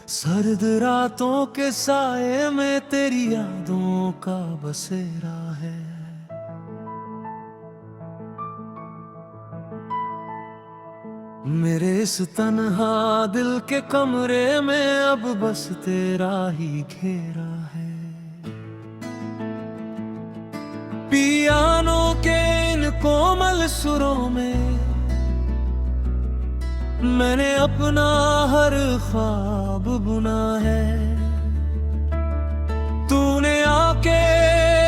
सर्द रातों के साए में तेरी यादों का बसेरा है। मेरे इस तन्हा दिल के कमरे में अब बस तेरा ही घेरा है। पियानो के इन कोमल सुरों में मैंने अपना हर ख्वाब बुना है। तूने आके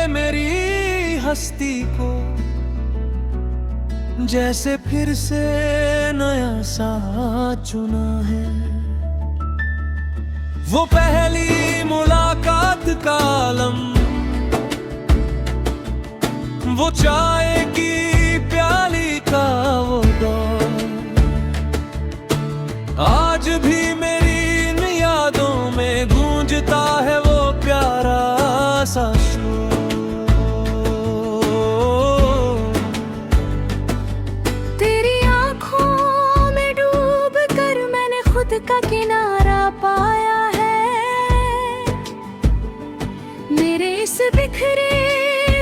मेरी हस्ती को जैसे फिर से नया सा चुना है। वो पहली मुलाकात का आलम, वो चाय की प्याली का वो दौर, आज भी मेरी इन यादों में गूंजता है वो प्यारा सा शोर। तेरी आंखों में डूब कर मैंने खुद का किनारा पाया है। मेरे इस बिखरे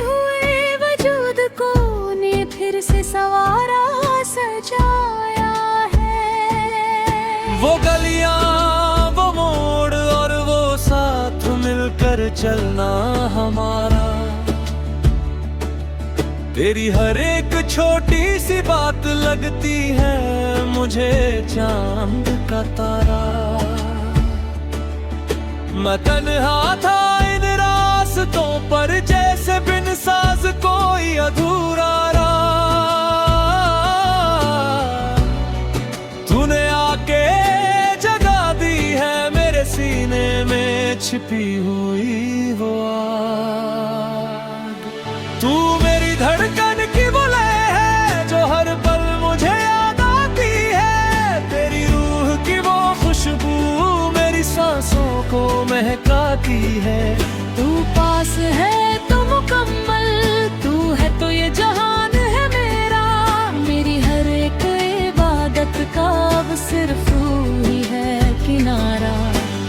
हुए वजूद को ने फिर से संवारा सजाया है। वो गलियां, वो मोड़ और वो साथ मिलकर चलना हमारा। तेरी हर एक छोटी सी बात लगती है मुझे चांद का तारा। मैं तन्हा था इन रास्तों पर जैसे बिन साज कोई अधूरा रहा। तूने आके जगा दी है मेरे सीने में छिपी हुई वो आग। तू मेरी धड़कन की वो लय है जो हर पल मुझे याद आती है। तेरी रूह की वो खुशबू मेरी सांसों को महकाती है। तू पास है तो मुकम्मल, तू है तो ये जहान है मेरा। मेरी हर एक इबादत का अब सिर्फ तू ही है किनारा।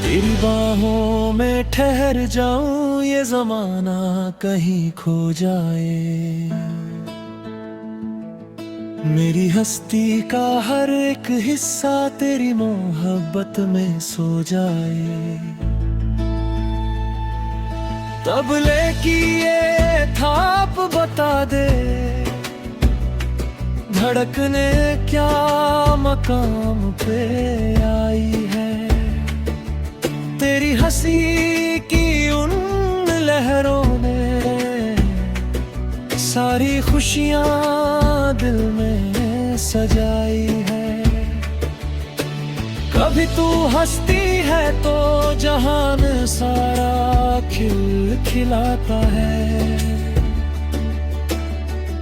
तेरी बाहों में ठहर जाऊं ये जमाना कहीं खो जाए। मेरी हस्ती का हर एक हिस्सा तेरी मोहब्बत में सो जाए। तबले की ये थाप बता दे धड़कने क्या मकाम पे आई है। तेरी हंसी की उन लहरों ने सारी खुशियां दिल में सजाई है। कभी तू हंसती है तो जहान सारा खिल खिलाता है।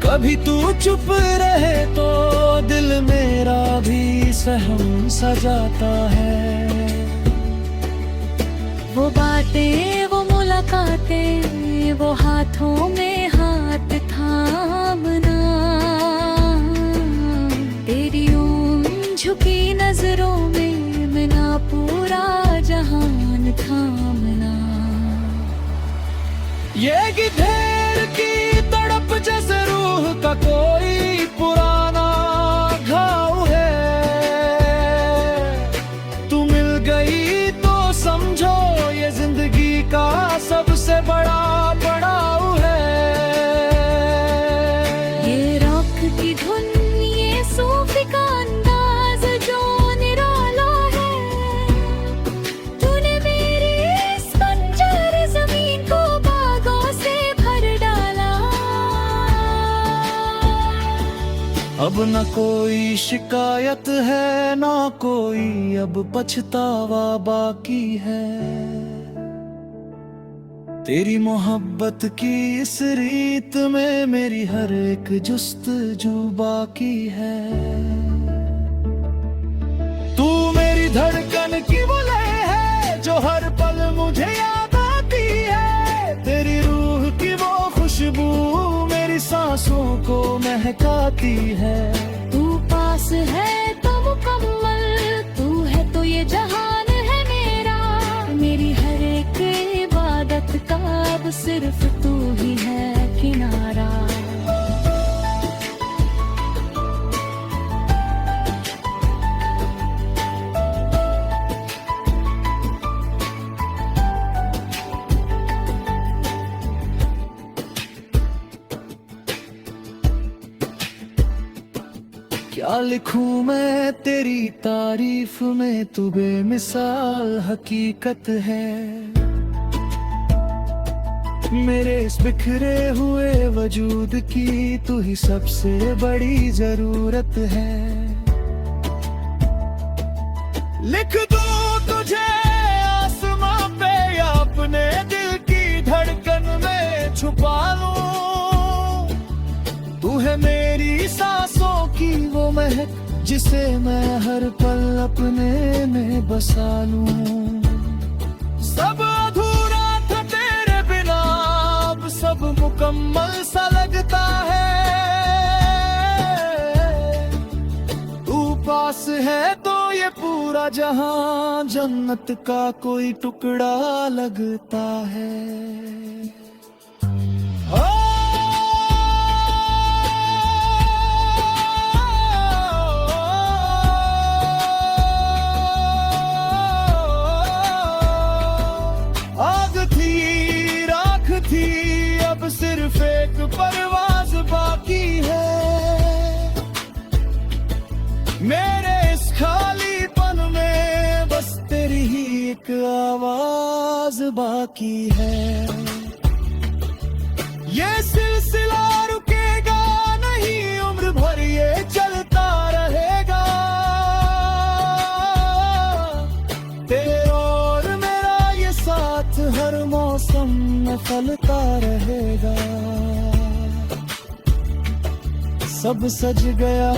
कभी तू चुप रहे तो दिल मेरा भी सहम सजाता है। वो बातें, वो मुलाकातें, वो हाथों में हाथ थामना, तेरी उन झुकी नजरों में मिला पूरा जहान थामना। ये गिद्धेर की तड़प जैसे रूह का कोई पुराना घाव है। तू मिल गई तो समझो ये जिंदगी का सबसे बड़ा पड़ाव है। ये रॉक की धुन, ये सूफी का अंदाज जो निराला है। तूने मेरी इस बंजर जमीन को बागों से भर डाला। अब न कोई शिकायत है ना कोई अब पछतावा बाकी है। तेरी मोहब्बत की इस रीत में मेरी हर एक जुस्तजू बाकी है। तू मेरी धड़कन की वो लय है जो हर पल मुझे याद आती है। तेरी रूह की वो खुशबू मेरी सांस सांसों को महकाती है। तू पास है तो मुकम्मल, तू है तो ये जहान है मेरा। मेरी हर एक इबादत का अब सिर्फ तू ही है किनारा। क्या लिखूं मैं तेरी तारीफ में, तू बेमिसाल हकीकत है। मेरे इस बिखरे हुए वजूद की तू ही सबसे बड़ी जरूरत है। लिख दूं तुझे आसमां पे या अपने दिल की धड़कन में छुपा लूं। तू है मेरी सांसों की वो महक, जिसे मैं हर पल अपने में बसा लूं। सब अधूरा था तेरे बिना, अब सब मुकम्मल सा लगता है। तू पास है तो ये पूरा जहां जन्नत का कोई टुकड़ा लगता है। अब सिर्फ एक परवाज बाकी है। मेरे इस खालीपन में बस तेरी ही एक आवाज बाकी है। ये सिलसिला रुकेगा नहीं, उम्र भर ये चलता रहेगा। तेरे और मेरा ये साथ हर मौसम में फलता रहेगा। सब सज गया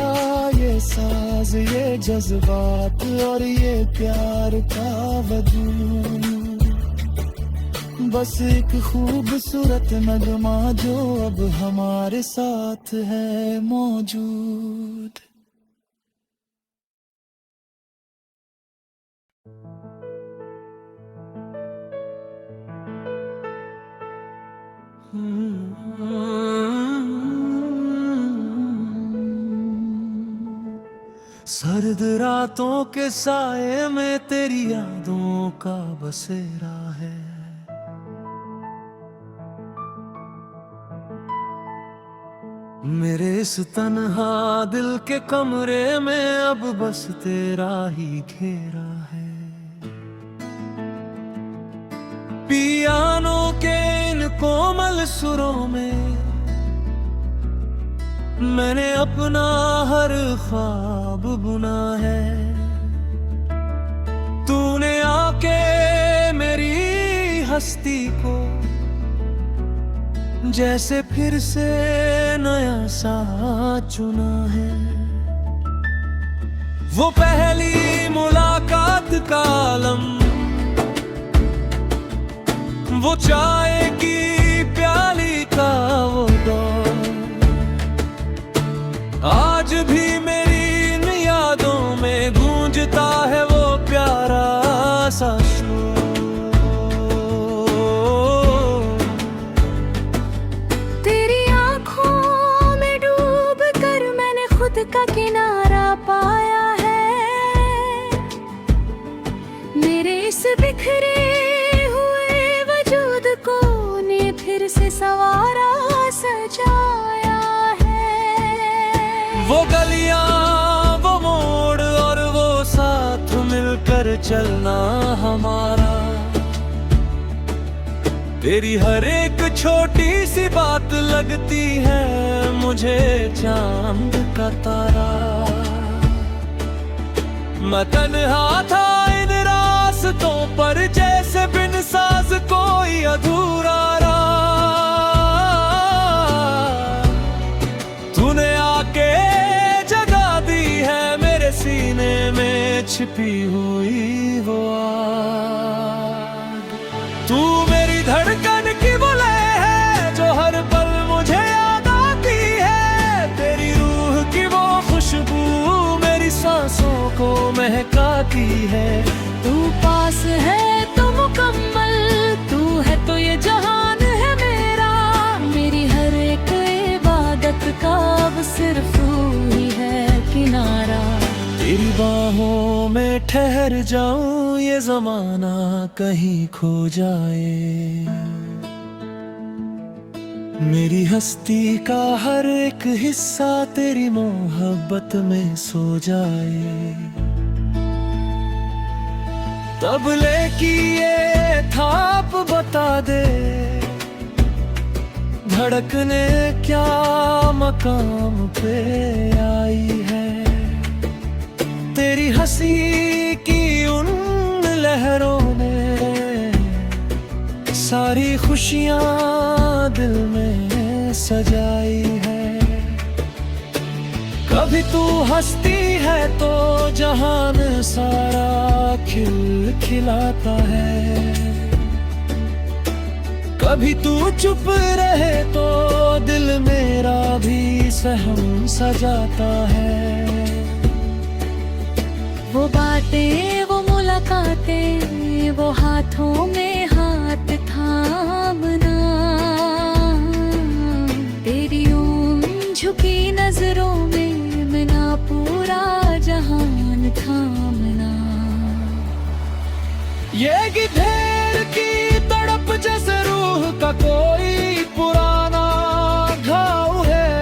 ये साज, ये जज्बात और ये प्यार का वजूद। बस एक खूबसूरत नगमा जो अब हमारे साथ है मौजूद। सर्द रातों के साए में तेरी यादों का बसेरा है। मेरे इस तन्हा दिल के कमरे में अब बस तेरा ही घेरा है। पियानो के इन कोमल सुरों में मैंने अपना हर ख्वाब बुना है। तूने आके मेरी हस्ती को जैसे फिर से नया सा चुना है। वो पहली मुलाकात का आलम, वो चाय की प्याली का वो दौर, आज भी मेरी इन यादों में गूंजता है वो प्यारा सा शोर। तेरी आँखों में डूब कर मैंने खुद का किनारा पाया है। मेरे इस बिखरे हुए वजूद को ने फिर से संवारा सजाया। वो गलियां, वो मोड़ और वो साथ मिलकर चलना हमारा। तेरी हर एक छोटी सी बात लगती है मुझे चांद का तारा। मैं तन्हा था इन रास्तों पर जैसे बिन साज कोई अधूरा रहा। तूने आके सीने में छिपी हुई वो आग। तू मेरी धड़कन की वो लय है जो हर पल मुझे याद आती खुशबू मेरी सांसों को महकाती है। तू पास है तो मुकम्मल, तू है तो ये जहान है मेरा। मेरी हर एक इबादत का अब सिर्फ तू ही है किनारा। तेरी बाहों में ठहर जाऊं, ये जमाना कहीं खो जाए। मेरी हस्ती का हर एक हिस्सा तेरी मोहब्बत में सो जाए। तबले की ये थाप बता दे, धड़कने क्या मकाम पे आई है। तेरी हंसी की उन लहरों ने सारी खुशियां दिल में सजाई है। कभी तू हंसती है तो जहान सारा खिल खिलाता है। कभी तू चुप रहे तो दिल मेरा भी सहम सजाता है। वो बातें, वो मुलाकातें, वो हाथों में हाथ थामना, तेरी उन झुकी नजरों में मेरा पूरा जहान थामना। ये गिद्धेर की तड़प जैसे रूह का कोई पुराना घाव है।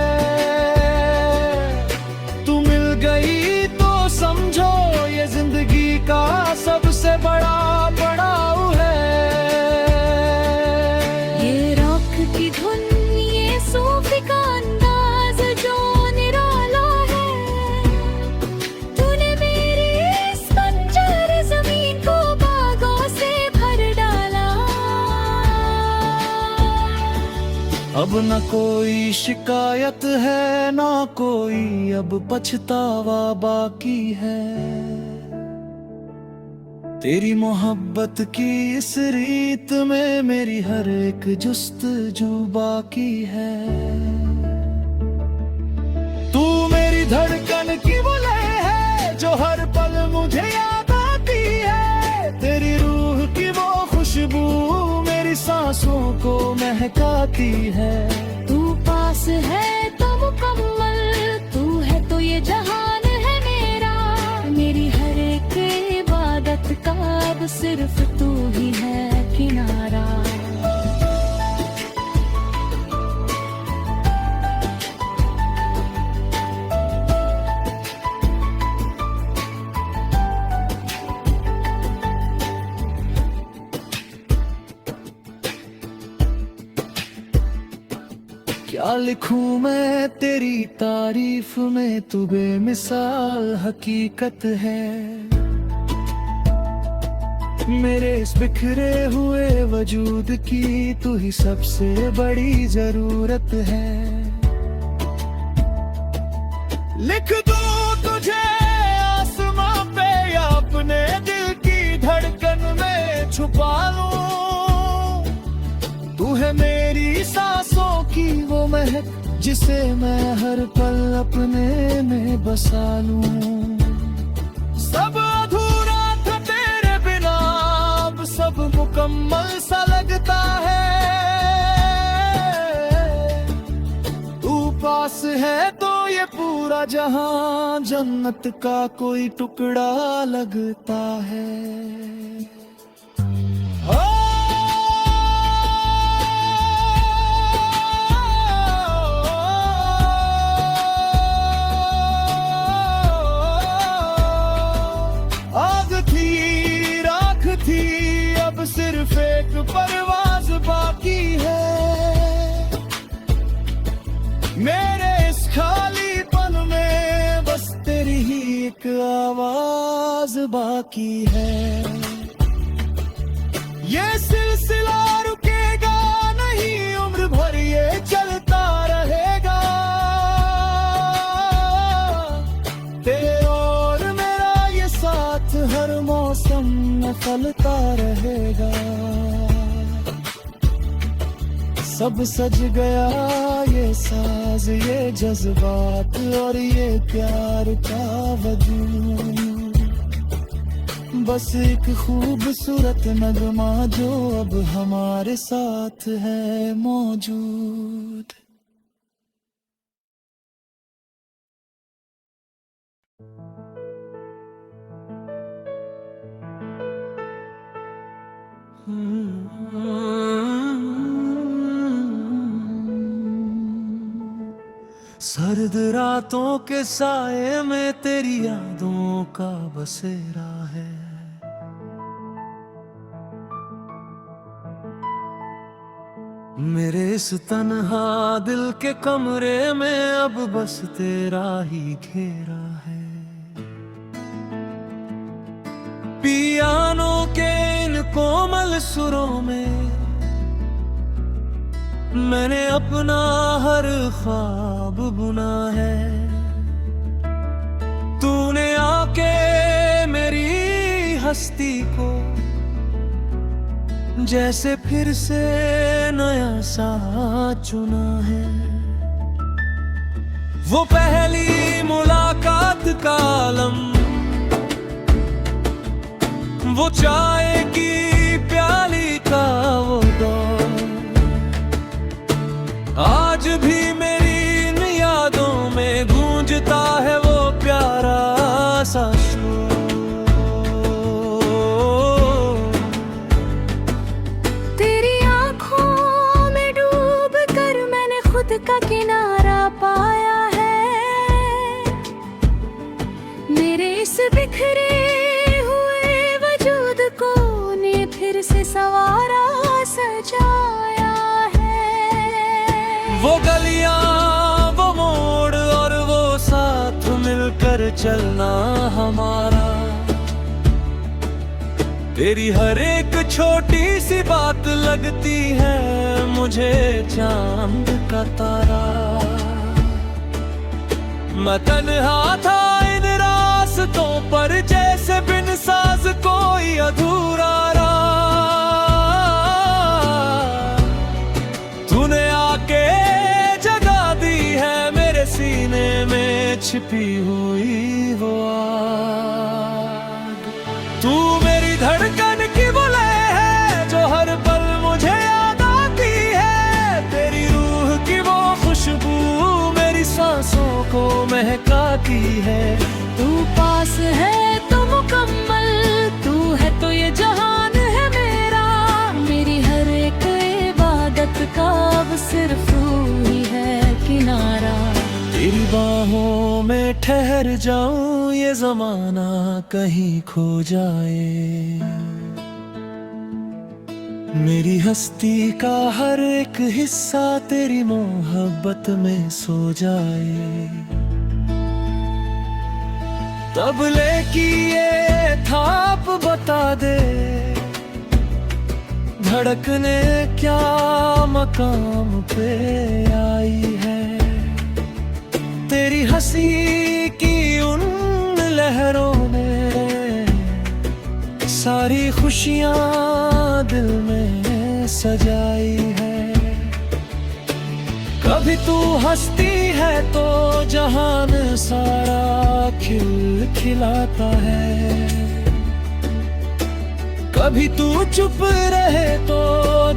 तू मिल गई तो समझो ये जिंदगी का सबसे बड़ा पड़ाव है। ये रॉक की धुन, ये सूफी का अंदाज जो निराला है। तूने मेरी इस बंजर जमीन को बागों से भर डाला। अब न कोई शिकायत है, ना कोई अब पछतावा बाकी है। तेरी मोहब्बत की इस रीत में मेरी हर एक जुस्तजू बाकी है। तू मेरी धड़कन की वो लय है जो हर पल मुझे याद आती है। तेरी रूह की वो खुशबू मेरी सांसों को महकाती है। तू पास है तो मुकम्मल, तू है तो ये जहान है मेरा। मेरी हर एक इबादत का अब सिर्फ तू ही है किनारा। क्या लिखूं मैं तेरी तारीफ में, तू बेमिसाल हकीकत है। मेरे इस बिखरे हुए वजूद की तू ही सबसे बड़ी जरूरत है। लिख दूं तुझे आसमां पे या अपने दिल की धड़कन में छुपा लूं। तू है मेरी सांसों की वो महक जिसे मैं हर पल अपने में बसा लूं। सब अधूरा था तेरे बिना, अब सब मुकम्मल सा लगता है। तू पास है तो ये पूरा जहां जन्नत का कोई टुकड़ा लगता है। अब सिर्फ एक परवाज बाकी है। मेरे इस खालीपन में बस तेरी ही एक आवाज बाकी है। ये सिलसिला रुकेगा नहीं, उम्र भर ये चलता रहेगा। तेरे और मेरा ये साथ हर मौसम में फलता रहेगा। सब सज गया ये साज, ये जज्बात और ये प्यार का वजूद, बस एक खूबसूरत नगमा जो अब हमारे साथ है मौजूद। सर्द रातों के साए में तेरी यादों का बसेरा है, मेरे इस तन्हा दिल के कमरे में अब बस तेरा ही घेरा है। पियानो के इन कोमल सुरों में मैंने अपना हर ख्वाब बुना है। तूने आके मेरी हस्ती को जैसे फिर से नया सा चुना है। वो पहली मुलाकात का लम्हा, वो चाय की प्याली का वो दौर, आज भी मेरी इन यादों में गूंजता है वो प्यारा सा शोर। तेरी आँखों में डूब कर मैंने खुद का किनारा पाया है, मेरे इस बिखरे फिर से सवारा सजाया है। वो गलियां, वो मोड़ और वो साथ मिलकर चलना हमारा, तेरी हर एक छोटी सी बात लगती है मुझे चांद का तारा। मैं तन्हा था इन रास्तों पर जैसे बिन साज कोई अधूरा रहा। तूने आके जगा दी है मेरे सीने में छिपी हुई वो आग। तू मेरी धड़कन की वो लय है जो हर पल मुझे याद आती है, तेरी रूह की वो खुशबू मेरी सांसों को महकाती है। तू पास है तो मुकम्मल, तू है तो ये जहान है मेरा, मेरी हर एक इबादत का अब सिर्फ तू ही है किनारा। तेरी बाहों में ठहर जाऊं ये जमाना कहीं खो जाए, मेरी हस्ती का हर एक हिस्सा तेरी मोहब्बत में सो जाए। तबले की ये थाप बता दे धड़कने क्या मकाम पे आई है, तेरी हंसी की उन लहरों ने सारी खुशियां दिल में सजाई है। कभी तू हंसती है तो जहान सारा खिल खिलाता है, कभी तू चुप रहे तो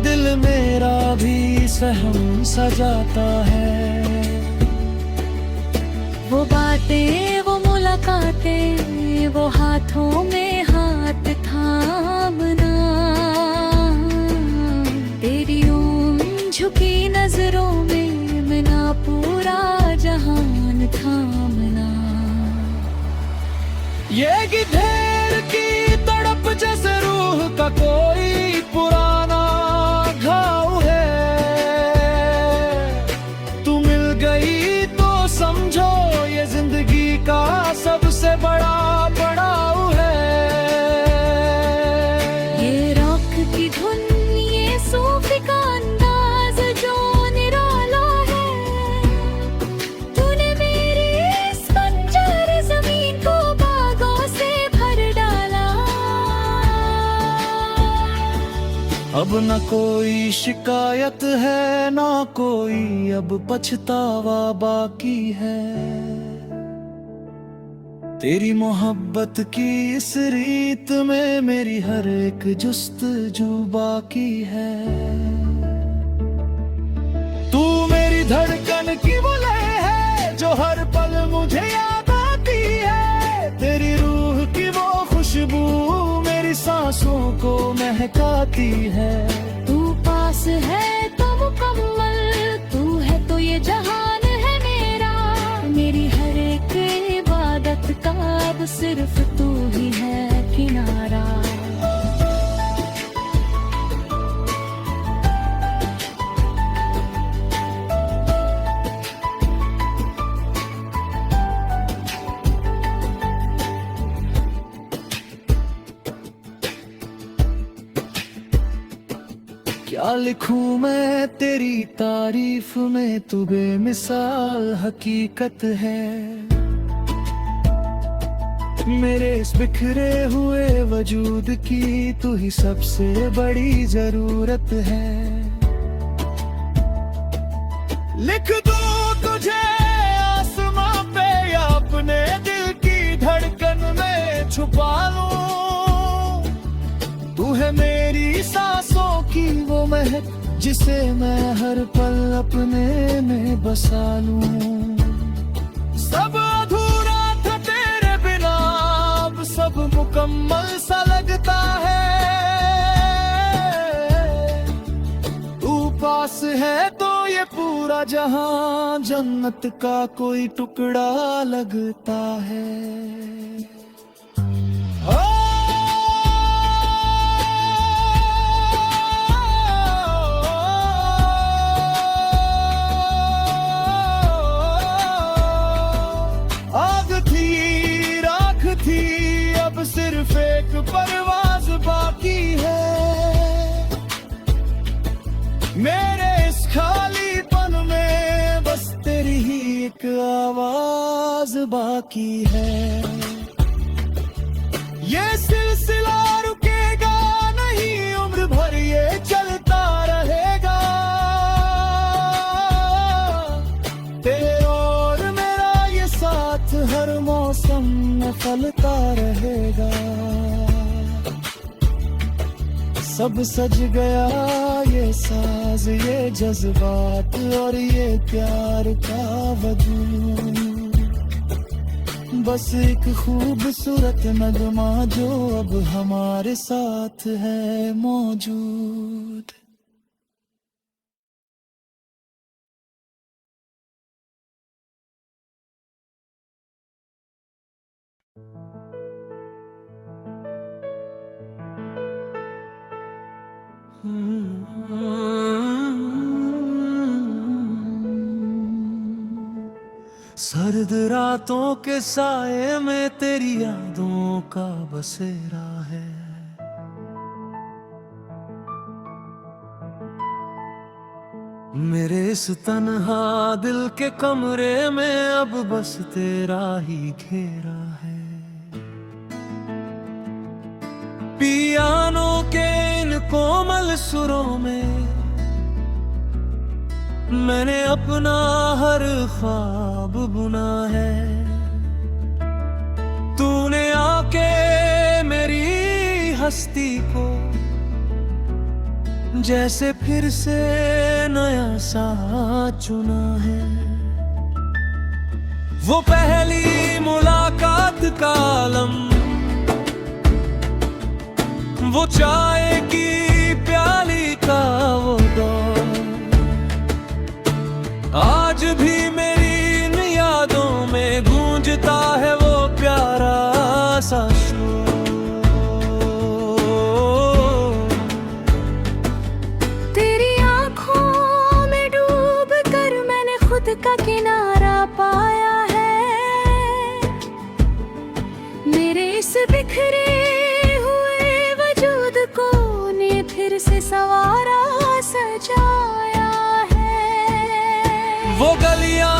दिल मेरा भी सहम सजाता है। वो बातें, वो मुलाकातें, वो हाथों में हाथ थामना, तेरी उन झुकी नजरों में मिला पूरा जहान थामना। ये गिद्धेर की तड़प जैसे रूह का कोई पुराना घाव है, तू मिल गई तो समझो ये जिंदगी का सबसे बड़ा पड़ाव है। ये रॉक की धुन, ये सूफी का अंदाज जो निराला है, तूने मेरी इस बंजर जमीन को बागों से भर डाला। अब न कोई शिकायत है, ना कोई अब पछतावा बाकी है। तेरी मोहब्बत की इस रीत में मेरी हर एक जुस्तजू बाकी है। तू मेरी धड़कन की वो लय है जो हर पल मुझे याद आती है। तेरी रूह की वो खुशबू मेरी सांसों को महकाती है। तू पास है तो मुकम्मल, तू है तो ये जहान है मेरा। मेरी हर एक इबादत का अब सिर्फ तू ही है किनारा। क्या लिखूं मैं तेरी तारीफ में, तू बेमिसाल हकीकत है। मेरे इस बिखरे हुए वजूद की तू ही सबसे बड़ी जरूरत है। लिख दूं तुझे आसमां पे या अपने दिल की धड़कन में छुपा लूं। तू है मेरी सांसों की वो महक जिसे मैं हर पल अपने में बसा लूं। सब अधूरा था तेरे बिना, अब सब मुकम्मल सा लगता है। तू पास है तो ये पूरा जहां जन्नत का कोई टुकड़ा लगता है। अब सिर्फ एक परवाज बाकी है। मेरे इस खालीपन में बस तेरी ही एक आवाज बाकी है। ये सिलसिला रुकेगा नहीं, उम्र भर ये चलता रहेगा। तेरे और मेरा ये साथ हर मौसम में फलता रहेगा। सब सज गया ये साज, ये जज्बात और ये प्यार का वजूद। बस एक खूबसूरत नगमा जो अब हमारे साथ है मौजूद। सर्द रातों के साए में तेरी यादों का बसेरा है। मेरे इस तन्हा दिल के कमरे में अब बस तेरा ही घेरा है। पियानो के इन कोमल सुरों में मैंने अपना हर ख्वाब बुना है। तूने आके मेरी हस्ती को जैसे फिर से नया सा चुना है। वो पहली मुलाकात का आलम, वो चाय की प्याली का वो दौर, आज भी मेरी इन यादों में गूंजता है वो प्यारा सा शोर। तेरी आँखों में डूब कर मैंने खुद का किनारा पाया है। मेरे इस बिखरे हुए वजूद को ने फिर से संवारा सजाया है। वो गलियां,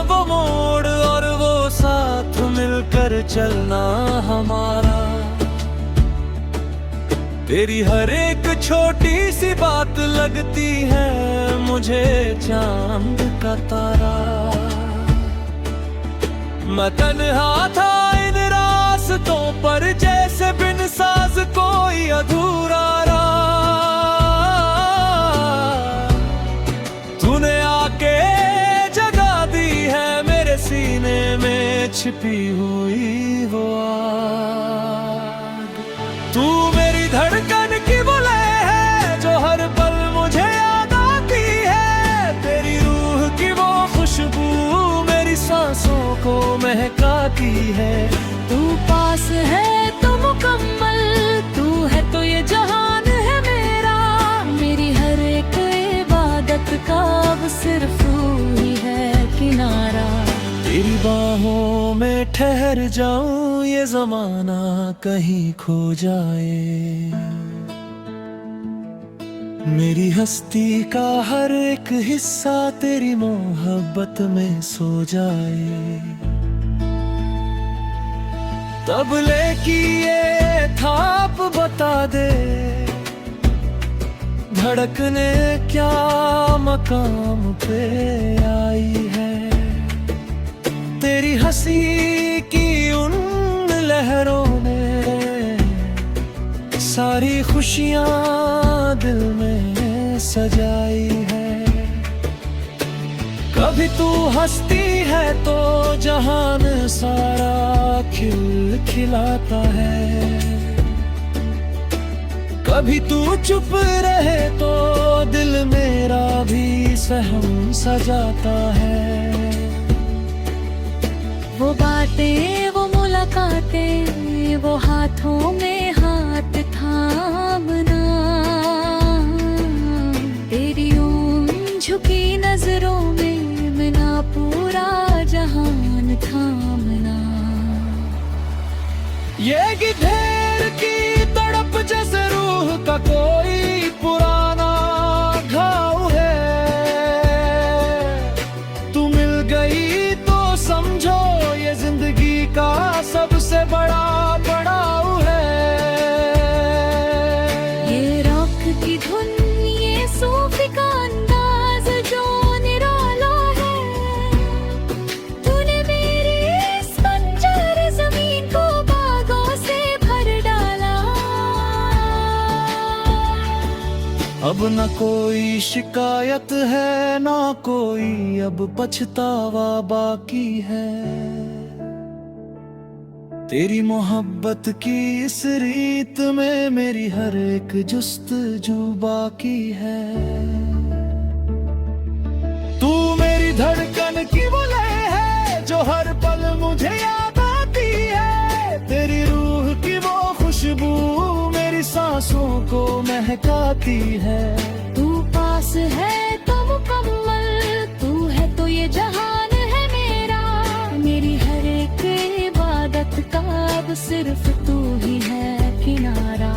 वो मोड़ और वो साथ मिलकर चलना हमारा। तेरी हर एक छोटी सी बात लगती है मुझे चांद का तारा। मैं तन्हा था इन रास्तों पर जैसे बिन साज कोई अधूरा रहा। तूने आके जगा दी है मेरे सीने में छिपी हुई वो आग। तू मेरी धड़कन की वो लय है जो हर पल मुझे याद आती है। तेरी रूह की वो खुशबू मेरी सांसों को महकाती है। तू पास है तो मुकम्मल, तू है तो ये जहान है मेरा। मेरी हर एक इबादत का अब सिर्फ तू ही है किनारा। तेरी बाहों में ठहर जाऊं ये जमाना कहीं खो जाए। मेरी हस्ती का हर एक हिस्सा तेरी मोहब्बत में सो जाए। तबले की ये थाप बता दे धड़कने क्या मकाम पे आई है। तेरी हंसी की उन लहरों ने सारी खुशियां दिल में सजाई है। कभी तू हंसती है तो जहान सारा खिल खिलाता है। कभी तू चुप रहे तो दिल मेरा भी सहम सजाता है। वो बातें वो मुलाकातें वो हाथों में हाथ थामना। तेरी उन झुकी नजरों में बिना पूरा जहान थामना। ये गिद्धेर की तड़प जैसे रूह का कोई पुराना घाव है। तू मिल गई तो समझो ये जिंदगी का सबसे बड़ा पड़ाव है। ये रॉक की धुन ये सूफी का अंदाज जो निराला है। तूने मेरी इस बंजर जमीन को बागों से भर डाला। अब न कोई शिकायत है ना कोई अब पछतावा बाकी है। तेरी मोहब्बत की इस रीत में मेरी हर एक जुस्तजू बाकी है। तू मेरी धड़कन की वो लय है जो हर पल मुझे याद आती है। तेरी रूह की वो खुशबू मेरी सांसों को महकाती है। तू पास है तो मुकम्मल, तू है तो ये जहान है मेरा। मेरी हर एक इबादत का अब सिर्फ तू ही है किनारा।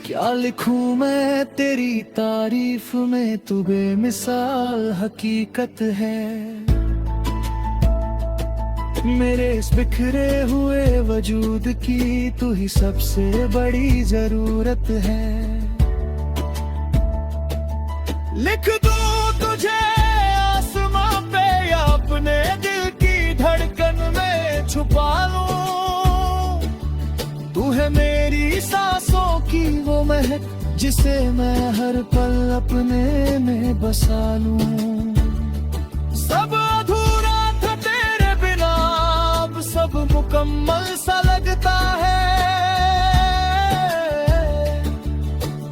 क्या लिखूं मैं तेरी तारीफ में, तू बेमिसाल हकीकत है। मेरे इस बिखरे हुए वजूद की तू ही सबसे बड़ी जरूरत है। लिख दूं तुझे आसमां पे या अपने दिल की धड़कन में छुपा लूं। तू है मेरी सांसों की वो महक जिसे मैं हर पल अपने में बसा लूं। सब अधूरा था तेरे बिना अब सब मुकम्मल सा लगता है।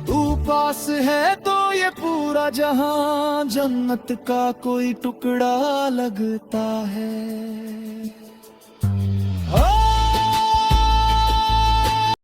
तू पास है तो ये पूरा जहां जन्नत का कोई टुकड़ा लगता है।